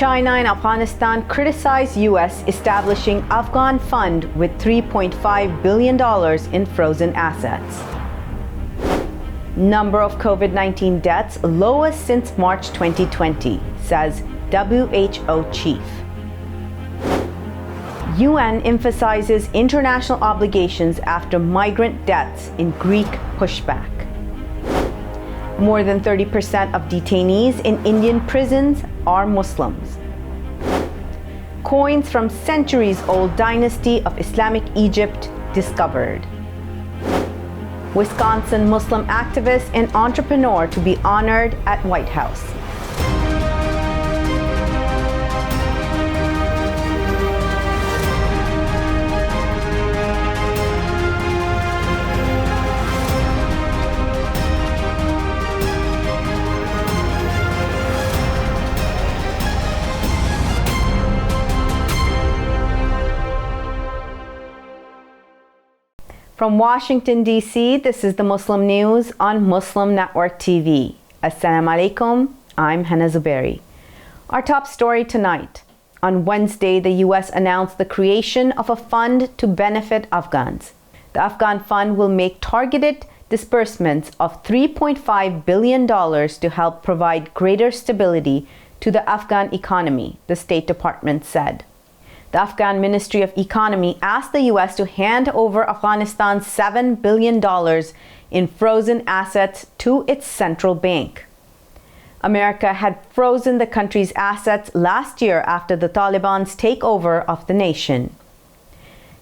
China and Afghanistan criticize U.S. establishing Afghan fund with $3.5 billion in frozen assets. Number of COVID-19 deaths lowest since March 2020, says WHO chief. UN emphasizes international obligations after migrant deaths in Greek pushback. More than 30% of detainees in Indian prisons are Muslims. Coins from centuries-old Dynasty of Islamic Egypt discovered. Wisconsin Muslim activist and entrepreneur to be honored at White House. From Washington, D.C., this is the Muslim News on Muslim Network TV. Assalamu alaikum, I'm Hena Zuberi. Our top story tonight. On Wednesday, the U.S. announced the creation of a fund to benefit Afghans. The Afghan fund will make targeted disbursements of $3.5 billion to help provide greater stability to the Afghan economy, the State Department said. The Afghan Ministry of Economy asked the U.S. to hand over Afghanistan's $7 billion in frozen assets to its central bank. America had frozen the country's assets last year after the Taliban's takeover of the nation.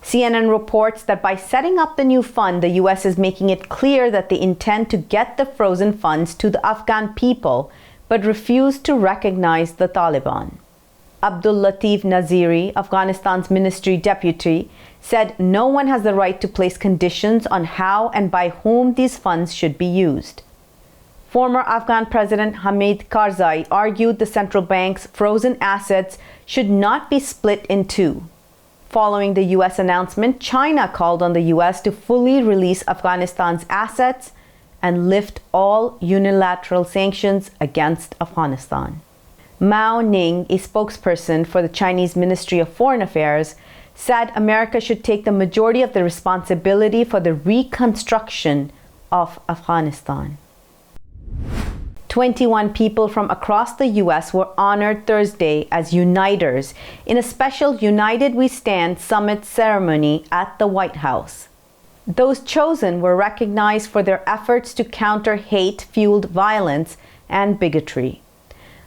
CNN reports that by setting up the new fund, the U.S. is making it clear that they intend to get the frozen funds to the Afghan people, but refuse to recognize the Taliban. Abdul Latif Naziri, Afghanistan's ministry deputy, said no one has the right to place conditions on how and by whom these funds should be used. Former Afghan President Hamid Karzai argued the central bank's frozen assets should not be split in two. Following the U.S. announcement, China called on the U.S. to fully release Afghanistan's assets and lift all unilateral sanctions against Afghanistan. Mao Ning, a spokesperson for the Chinese Ministry of Foreign Affairs, said America should take the majority of the responsibility for the reconstruction of Afghanistan. 21 people from across the U.S. were honored Thursday as uniters in a special United We Stand summit ceremony at the White House. Those chosen were recognized for their efforts to counter hate-fueled violence and bigotry.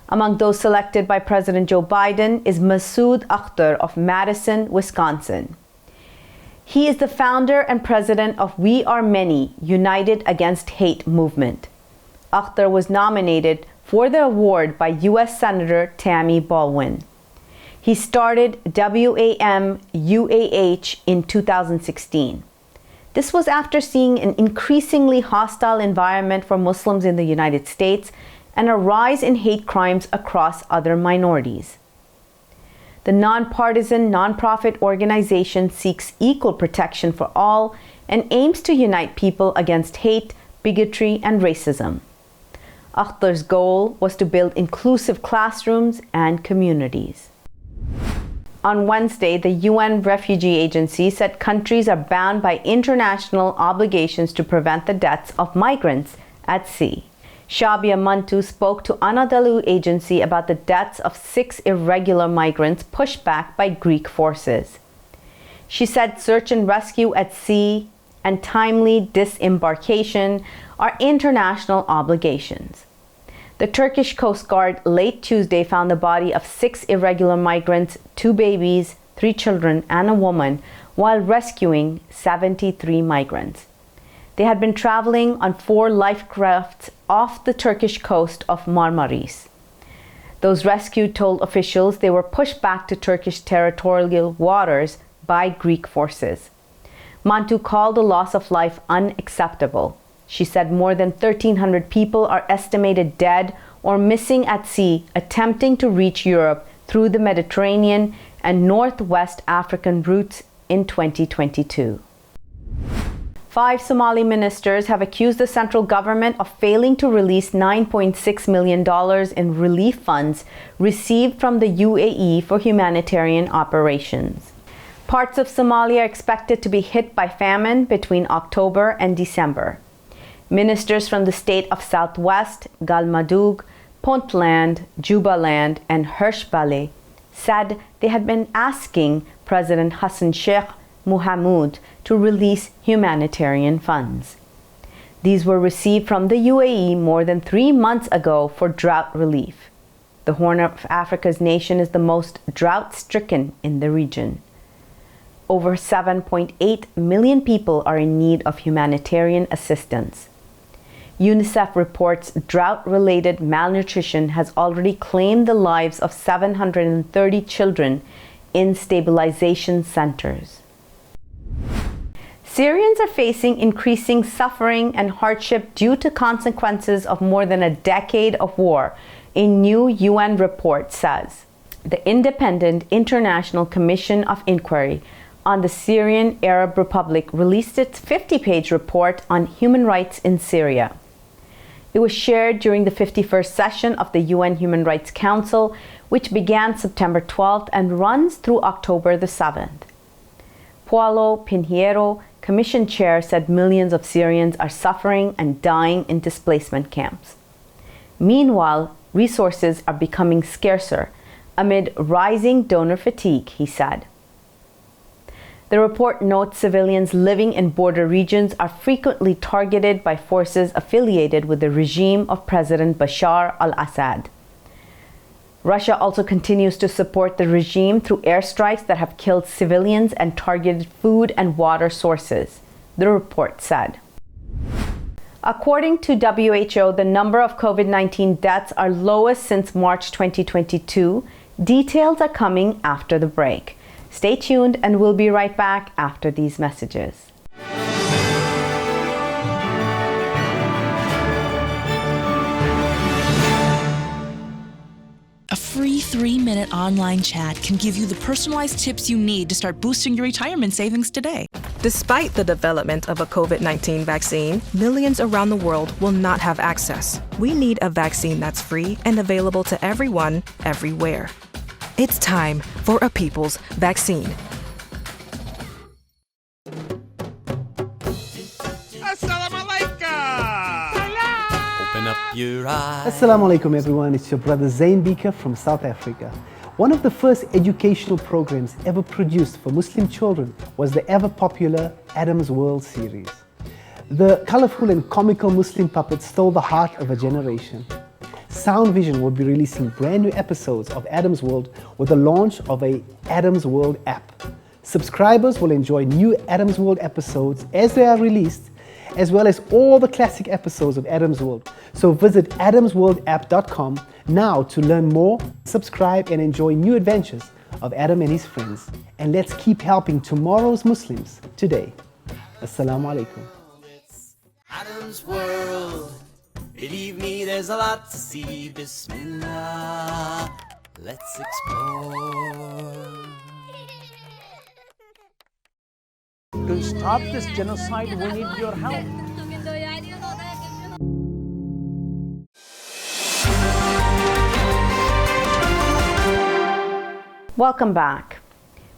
Among those selected by President Joe Biden is Masood Akhtar of Madison, Wisconsin. He is the founder and president of We Are Many, United Against Hate movement. Akhtar was nominated for the award by U.S. Senator Tammy Baldwin. He started WAM-UAH in 2016. This was after seeing an increasingly hostile environment for Muslims in the United States and a rise in hate crimes across other minorities. The nonpartisan nonprofit organization seeks equal protection for all and aims to unite people against hate, bigotry, and racism. Akhtar's goal was to build inclusive classrooms and communities. On Wednesday, the UN Refugee Agency said countries are bound by international obligations to prevent the deaths of migrants at sea. Shabia Mantu spoke to Anadolu Agency about the deaths of 6 irregular migrants pushed back by Greek forces. She said search and rescue at sea and timely disembarkation are international obligations. The Turkish Coast Guard late Tuesday found the body of 6 irregular migrants, 2 babies, 3 children, and a woman, while rescuing 73 migrants. They had been traveling on 4 life crafts off the Turkish coast of Marmaris. Those rescued told officials they were pushed back to Turkish territorial waters by Greek forces. Mantu called the loss of life unacceptable. She said more than 1,300 people are estimated dead or missing at sea attempting to reach Europe through the Mediterranean and Northwest African routes in 2022. 5 Somali ministers have accused the central government of failing to release $9.6 million in relief funds received from the UAE for humanitarian operations. Parts of Somalia are expected to be hit by famine between October and December. Ministers from the state of Southwest, Galmudug, Puntland, Jubaland, and Hirschbale said they had been asking President Hassan Sheikh Mohamud to release humanitarian funds. These were received from the UAE more than 3 months ago for drought relief. The Horn of Africa's nation is the most drought-stricken in the region. Over 7.8 million people are in need of humanitarian assistance. UNICEF reports drought-related malnutrition has already claimed the lives of 730 children in stabilization centers. Syrians are facing increasing suffering and hardship due to consequences of more than a decade of war, a new UN report says. The Independent International Commission of Inquiry on the Syrian Arab Republic released its 50-page report on human rights in Syria. It was shared during the 51st session of the UN Human Rights Council, which began September 12th and runs through October the 7th. Paulo Pinheiro, Commission Chair, said millions of Syrians are suffering and dying in displacement camps. Meanwhile, resources are becoming scarcer amid rising donor fatigue, he said. The report notes civilians living in border regions are frequently targeted by forces affiliated with the regime of President Bashar al-Assad. Russia also continues to support the regime through airstrikes that have killed civilians and targeted food and water sources, the report said. According to WHO, the number of COVID-19 deaths are lowest since March 2022. Details are coming after the break. Stay tuned and we'll be right back after these messages. A free 3-minute online chat can give you the personalized tips you need to start boosting your retirement savings today. Despite the development of a COVID-19 vaccine, millions around the world will not have access. We need a vaccine that's free and available to everyone, everywhere. It's time for a people's vaccine. Open up your eyes. Assalamu alaikum everyone, it's your brother Zain Bika from South Africa. One of the first educational programs ever produced for Muslim children was the ever popular Adam's World series. The colorful and comical Muslim puppets stole the heart of a generation. Sound Vision will be releasing brand new episodes of Adam's World with the launch of a Adam's World app. Subscribers will enjoy new Adam's World episodes as they are released, as well as all the classic episodes of Adam's World. So visit adamsworldapp.com now to learn more, subscribe and enjoy new adventures of Adam and his friends. And let's keep helping tomorrow's Muslims today. Assalamu alaikum. It's Adam's World. Believe me, there's a lot to see. Bismillah, let's explore. To stop this genocide, we need your help. Welcome back.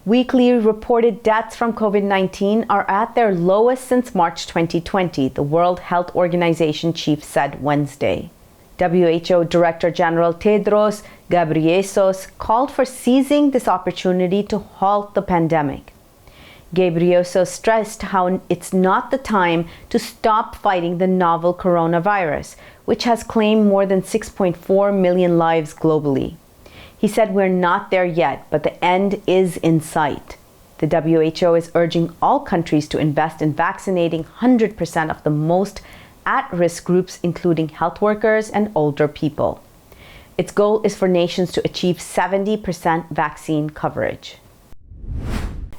Weekly reported deaths from COVID-19 are at their lowest since March 2020, the World Health Organization chief said Wednesday. WHO Director General Tedros Ghebreyesus called for seizing this opportunity to halt the pandemic. Ghebreyesus stressed how it's not the time to stop fighting the novel coronavirus, which has claimed more than 6.4 million lives globally. He said we're not there yet, but the end is in sight. The WHO is urging all countries to invest in vaccinating 100% of the most at-risk groups, including health workers and older people. Its goal is for nations to achieve 70% vaccine coverage.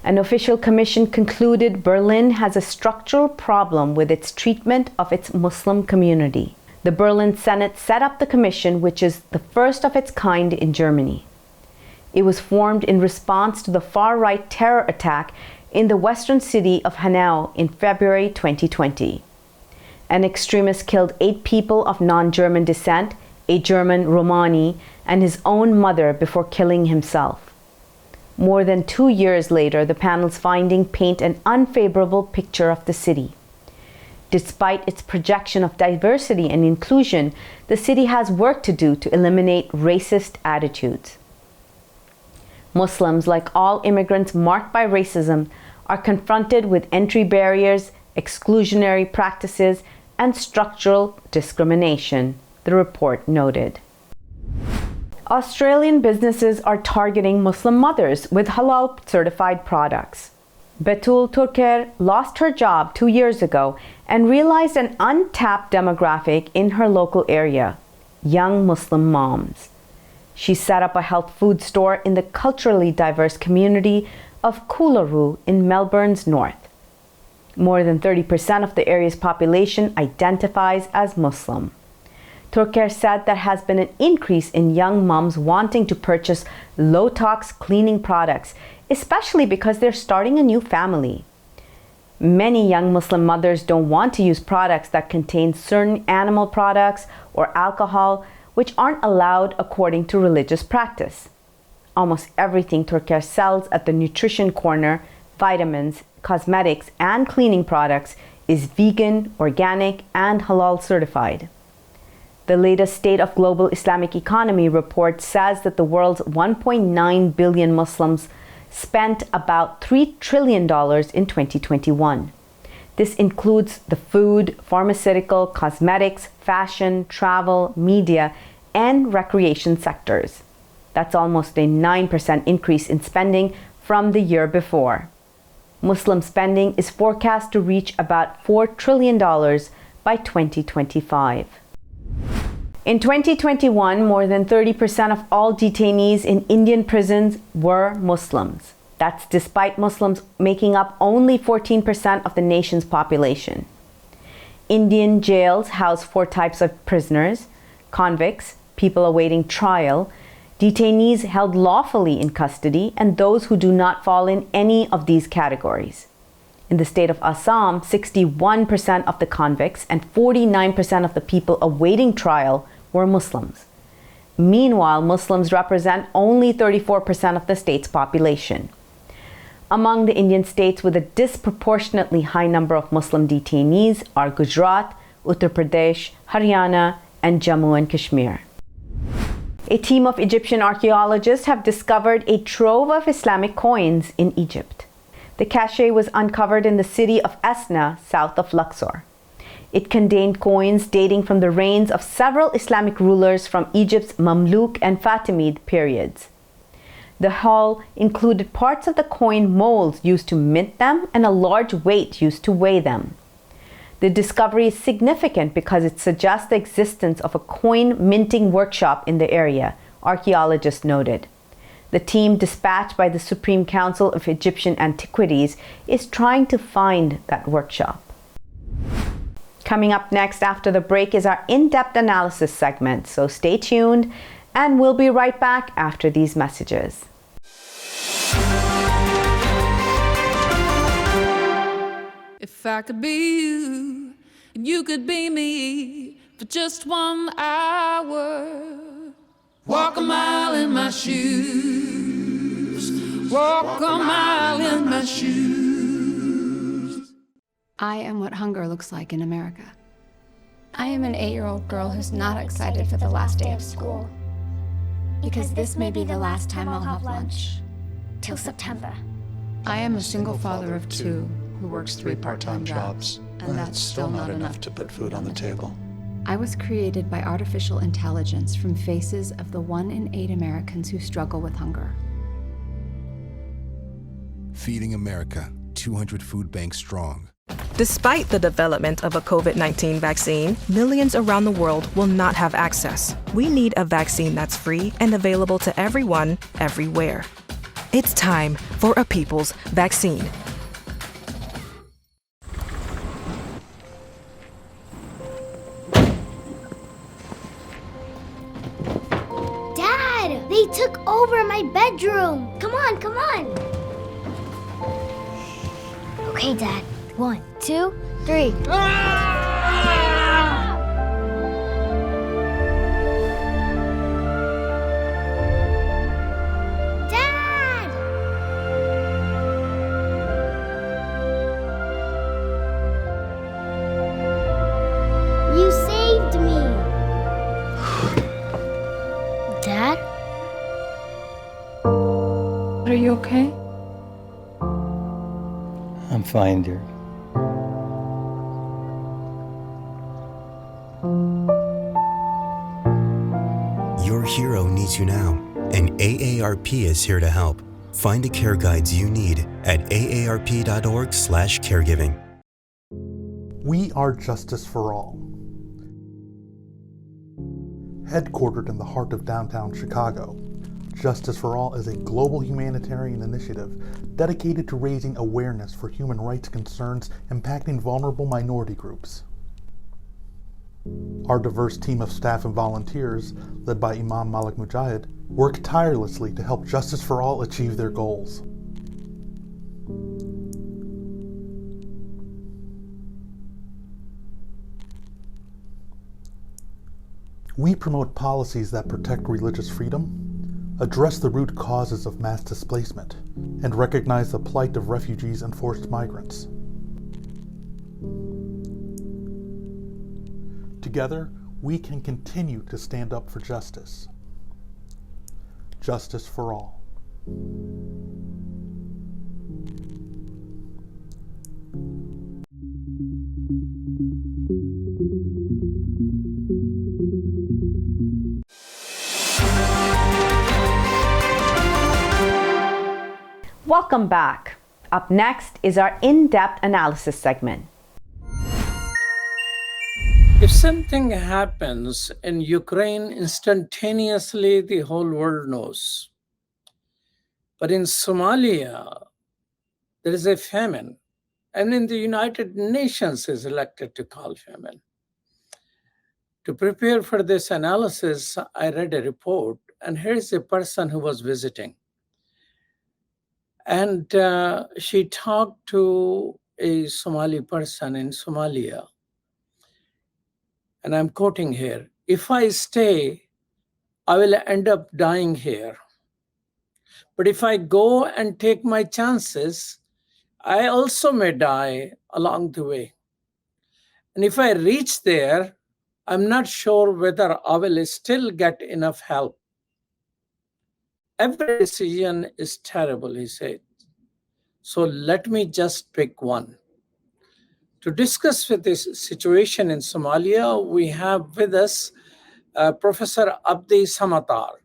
An official commission concluded Berlin has a structural problem with its treatment of its Muslim community. The Berlin Senate set up the commission, which is the first of its kind in Germany. It was formed in response to the far-right terror attack in the western city of Hena in February 2020. An extremist killed 8 people of non-German descent, a German Romani, and his own mother before killing himself. More than 2 years later, the panel's findings paint an unfavorable picture of the city. Despite its projection of diversity and inclusion, the city has work to do to eliminate racist attitudes. Muslims, like all immigrants marked by racism, are confronted with entry barriers, exclusionary practices, and structural discrimination, the report noted. Australian businesses are targeting Muslim mothers with halal certified products. Betul Turker lost her job 2 years ago and realized an untapped demographic in her local area: young Muslim moms. She set up a health food store in the culturally diverse community of Coolaroo in Melbourne's north. More than 30% of the area's population identifies as Muslim. Turker said there has been an increase in young moms wanting to purchase low-tox cleaning products, especially because they're starting a new family. Many young Muslim mothers don't want to use products that contain certain animal products or alcohol, which aren't allowed according to religious practice. Almost everything Turker sells at the Nutrition Corner, vitamins, cosmetics, and cleaning products, is vegan, organic, and halal certified. The latest State of Global Islamic Economy report says that the world's 1.9 billion Muslims spent about $3 trillion in 2021. This includes the food, pharmaceutical, cosmetics, fashion, travel, media, and recreation sectors. That's almost a 9% increase in spending from the year before. Muslim spending is forecast to reach about $4 trillion by 2025. In 2021, more than 30% of all detainees in Indian prisons were Muslims. That's despite Muslims making up only 14% of the nation's population. Indian jails house 4 types of prisoners: convicts, people awaiting trial, detainees held lawfully in custody, and those who do not fall in any of these categories. In the state of Assam, 61% of the convicts and 49% of the people awaiting trial were Muslims. Meanwhile, Muslims represent only 34% of the state's population. Among the Indian states with a disproportionately high number of Muslim detainees are Gujarat, Uttar Pradesh, Haryana, and Jammu and Kashmir. A team of Egyptian archaeologists have discovered a trove of Islamic coins in Egypt. The cache was uncovered in the city of Esna, south of Luxor. It contained coins dating from the reigns of several Islamic rulers from Egypt's Mamluk and Fatimid periods. The haul included parts of the coin molds used to mint them and a large weight used to weigh them. The discovery is significant because it suggests the existence of a coin minting workshop in the area, archaeologists noted. The team dispatched by the Supreme Council of Egyptian Antiquities is trying to find that workshop. Coming up next after the break is our in-depth analysis segment, so stay tuned, and we'll be right back after these messages. If I could be you, and you could be me for just 1 hour, walk a mile in my shoes, walk a mile in my shoes. I am what hunger looks like in America. I am an 8-year-old girl who's not excited for the last day of school. Because this may be the last time I'll have lunch. Till September. I am a single father of 2 who works 3 part-time jobs, and that's still not enough to put food on the table. I was created by artificial intelligence from faces of the 1 in 8 Americans who struggle with hunger. Feeding America, 200 food banks strong. Despite the development of a COVID-19 vaccine, millions around the world will not have access. We need a vaccine that's free and available to everyone, everywhere. It's time for a people's vaccine. Dad, they took over my bedroom. Come on, come on. Okay, Dad. 1, 2, 3. Dad! You saved me. Dad? Are you okay? I'm fine, dear. Your hero needs you now, and AARP is here to help. Find the care guides you need at aarp.org/caregiving. We are Justice for All. Headquartered in the heart of downtown Chicago, Justice for All is a global humanitarian initiative dedicated to raising awareness for human rights concerns impacting vulnerable minority groups. Our diverse team of staff and volunteers, led by Imam Malik Mujahid, work tirelessly to help Justice for All achieve their goals. We promote policies that protect religious freedom, address the root causes of mass displacement, and recognize the plight of refugees and forced migrants. Together, we can continue to stand up for justice. Justice for all. Welcome back. Up next is our in-depth analysis segment. If something happens in Ukraine, instantaneously the whole world knows. But in Somalia, there is a famine, and in the United Nations is elected to call famine. To prepare for this analysis, I read a report, and here's a person who was visiting. And she talked to a Somali person in Somalia. And I'm quoting here, "If I stay, I will end up dying here. But if I go and take my chances, I also may die along the way. And if I reach there, I'm not sure whether I will still get enough help. Every decision is terrible," he said. "So let me just pick one." To discuss with this situation in Somalia, we have with us Professor Abdi Samatar.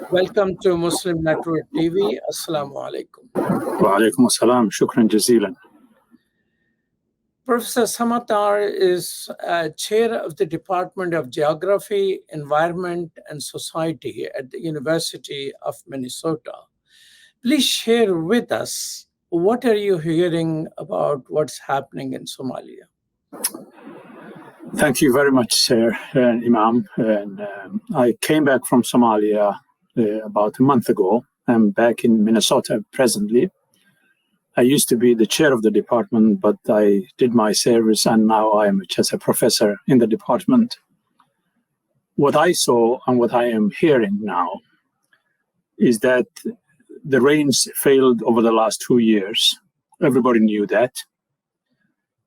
Welcome to Muslim Network TV. Assalamu alaikum. Wa alaikum assalam. Shukran jazeelan. Professor Samatar is chair of the Department of Geography, Environment, and Society at the University of Minnesota. Please share with us, what are you hearing about what's happening in Somalia? Thank you very much, sir, Imam. And, I came back from Somalia about a month ago. I'm back in Minnesota presently. I used to be the chair of the department, but I did my service, and now I am just a professor in the department. What I saw and what I am hearing now is that the rains failed over the last 2 years. Everybody knew that.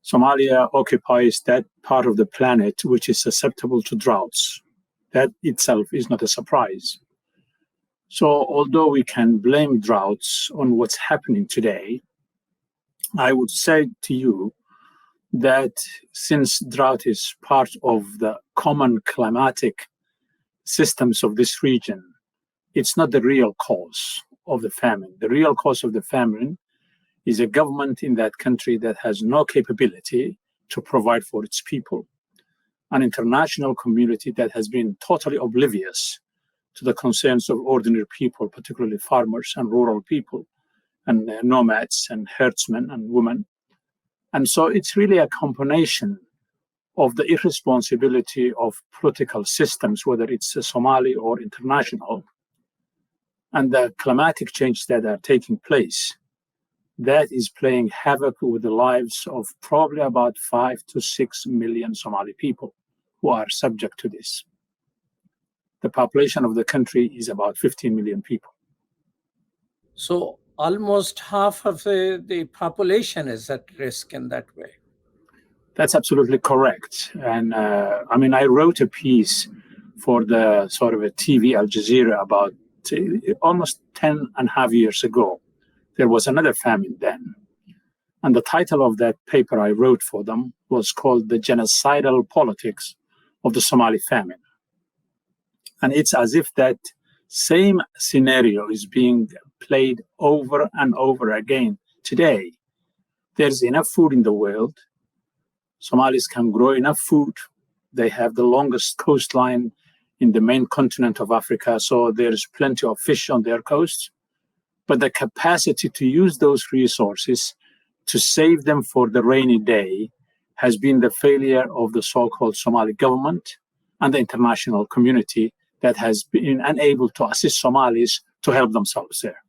Somalia occupies that part of the planet which is susceptible to droughts. That itself is not a surprise. So although we can blame droughts on what's happening today, I would say to you that since drought is part of the common climatic systems of this region, it's not the real cause of the famine. The real cause of the famine is a government in that country that has no capability to provide for its people, an international community that has been totally oblivious to the concerns of ordinary people, particularly farmers and rural people, and nomads and herdsmen and women. And so it's really a combination of the irresponsibility of political systems, whether it's Somali or international, and the climatic changes that are taking place that is playing havoc with the lives of probably about 5 to 6 million Somali people who are subject to this. The population of the country is about 15 million people. So almost half of the population is at risk in that way. That's absolutely correct. And I wrote a piece for the sort of a TV Al Jazeera about almost 10 and a half years ago. There was another famine then. And the title of that paper I wrote for them was called The Genocidal Politics of the Somali Famine. And it's as if that same scenario is being played over and over again today. There's enough food in the world. Somalis can grow enough food. They have the longest coastline in the main continent of Africa, so there's plenty of fish on their coast. But the capacity to use those resources to save them for the rainy day has been the failure of the so-called Somali government and the international community that has been unable to assist Somalis to help themselves there.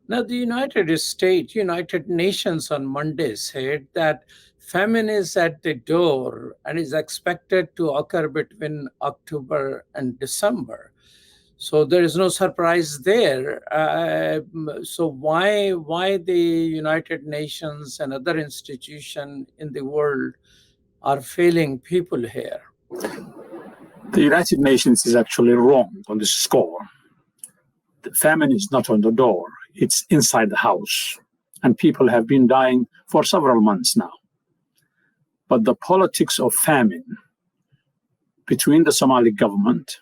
Now, the United Nations on Monday said that famine is at the door and is expected to occur between October and December. So there is no surprise there. So why the United Nations and other institutions in the world are failing people here? The United Nations is actually wrong on this score. The famine is not on the door. It's inside the house. And people have been dying for several months now. But the politics of famine between the Somali government,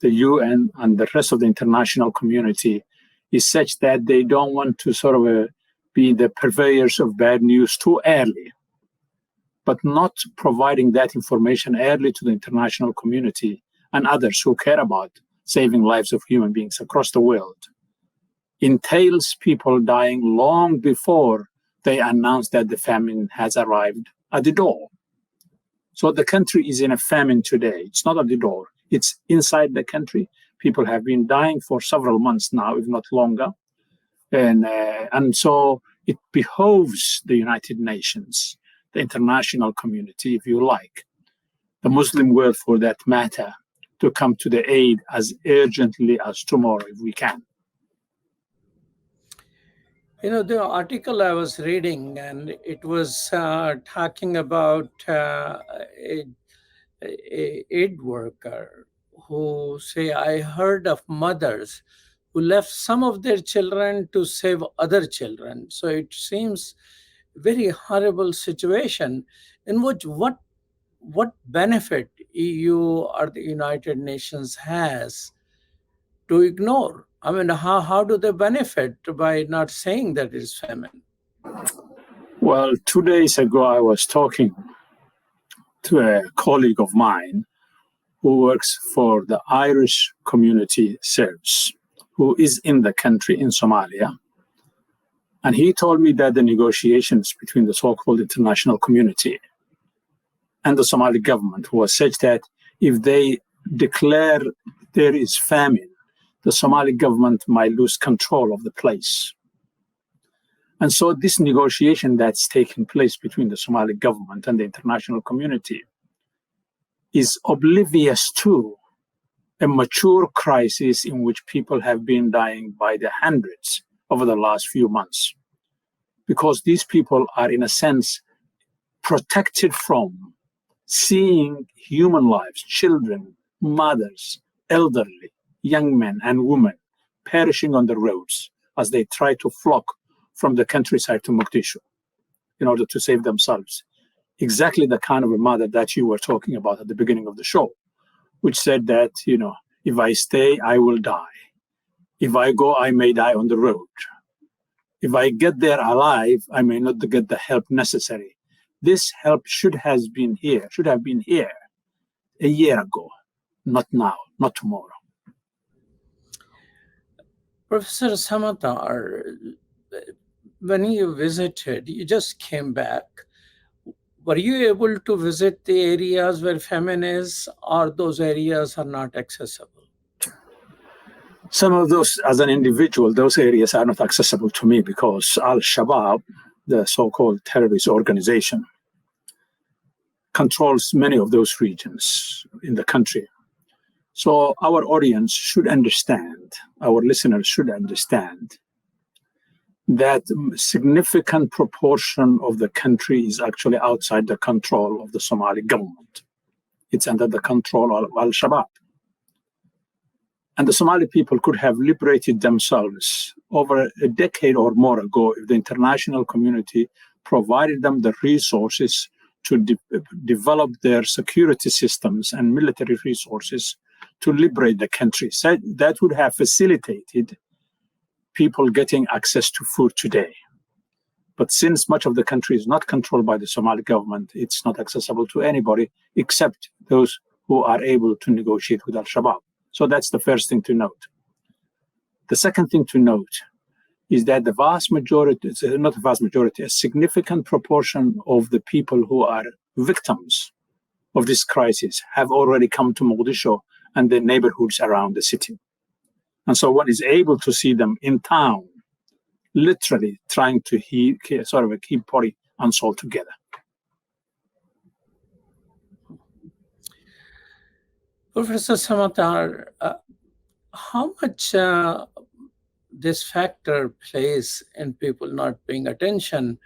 the UN, and the rest of the international community is such that they don't want to sort of be the purveyors of bad news too early, but not providing that information early to the international community and others who care about saving lives of human beings across the world entails people dying long before they announce that the famine has arrived at the door. So the country is in a famine today. It's not at the door. It's inside the country. People have been dying for several months now, if not longer. And so it behoves the United Nations, the international community, if you like, the Muslim world for that matter, to come to the aid as urgently as tomorrow if we can. You know, the article I was reading, and it was talking about a aid worker who say, I heard of mothers who left some of their children to save other children. So it seems very horrible situation in which what benefit EU or the United Nations has to ignore? I mean, how do they benefit by not saying that it's famine? Well, 2 days ago, I was talking to a colleague of mine who works for the Irish Community Service, who is in the country in Somalia. And he told me that the negotiations between the so-called international community and the Somali government was such that if they declare there is famine, the Somali government might lose control of the place. And so this negotiation that's taking place between the Somali government and the international community is oblivious to a mature crisis in which people have been dying by the hundreds over the last few months. Because these people are, in a sense, protected from seeing human lives, children, mothers, elderly, young men and women perishing on the roads as they try to flock from the countryside to Mogadishu in order to save themselves. Exactly the kind of a mother that you were talking about at the beginning of the show, which said that, if I stay, I will die. If I go, I may die on the road. If I get there alive, I may not get the help necessary. This help should have been here a year ago, not now, not tomorrow. Professor Samatar, when you visited, you just came back. Were you able to visit the areas where famine is, or those areas are not accessible? Some of those, as an individual, those areas are not accessible to me because Al-Shabaab, the so-called terrorist organization, controls many of those regions in the country. So our audience should understand, our listeners should understand that a significant proportion of the country is actually outside the control of the Somali government. It's under the control of Al-Shabaab. And the Somali people could have liberated themselves over a decade or more ago if the international community provided them the resources to develop their security systems and military resources to liberate the country. So that would have facilitated people getting access to food today. But since much of the country is not controlled by the Somali government, it's not accessible to anybody except those who are able to negotiate with Al-Shabaab. So that's the first thing to note. The second thing to note is that the vast majority, not a vast majority, a significant proportion of the people who are victims of this crisis have already come to Mogadishu and the neighborhoods around the city. And so one is able to see them in town, literally trying to keep body and soul together. Professor Samatar, how much this factor plays in people not paying attention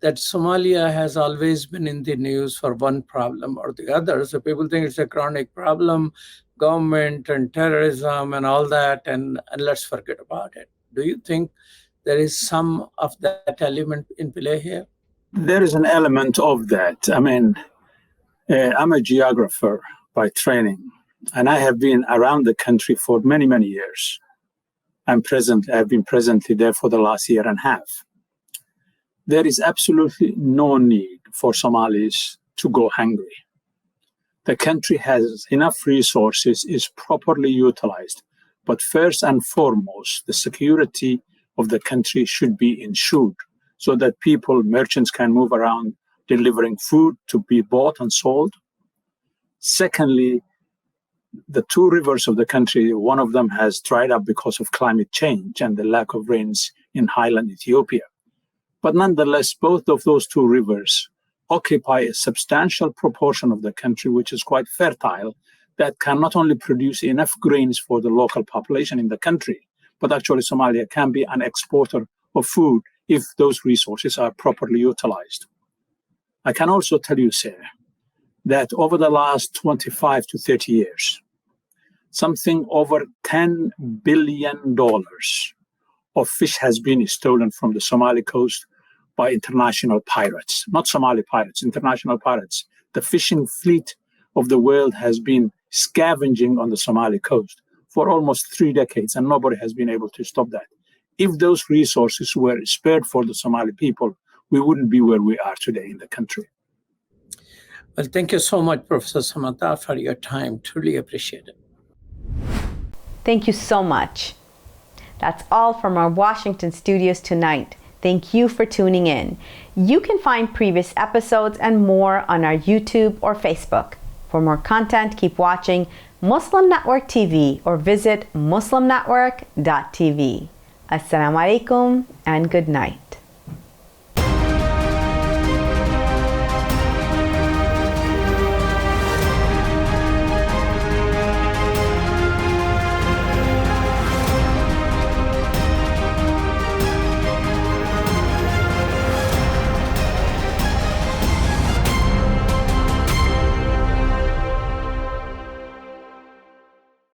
that Somalia has always been in the news for one problem or the other. So people think it's a chronic problem, government and terrorism and all that, and let's forget about it. Do you think there is some of that element in play here? There is an element of that. I mean, I'm a geographer by training, and I have been around the country for many, many years. I've been presently there for the last year and a half. There is absolutely no need for Somalis to go hungry. The country has enough resources, is properly utilized. But first and foremost, the security of the country should be ensured so that merchants can move around delivering food to be bought and sold. Secondly, the two rivers of the country, one of them has dried up because of climate change and the lack of rains in highland Ethiopia. But nonetheless, both of those two rivers occupy a substantial proportion of the country, which is quite fertile, that can not only produce enough grains for the local population in the country, but actually Somalia can be an exporter of food if those resources are properly utilized. I can also tell you, sir, that over the last 25 to 30 years, something over $10 billion of fish has been stolen from the Somali coast by international pirates, not Somali pirates, international pirates. The fishing fleet of the world has been scavenging on the Somali coast for almost 3 decades, and nobody has been able to stop that. If those resources were spared for the Somali people, we wouldn't be where we are today in the country. Well, thank you so much, Professor Samatar, for your time. Truly appreciate it. Thank you so much. That's all from our Washington studios tonight. Thank you for tuning in. You can find previous episodes and more on our YouTube or Facebook. For more content, keep watching Muslim Network TV or visit muslimnetwork.tv. Assalamu alaikum and good night.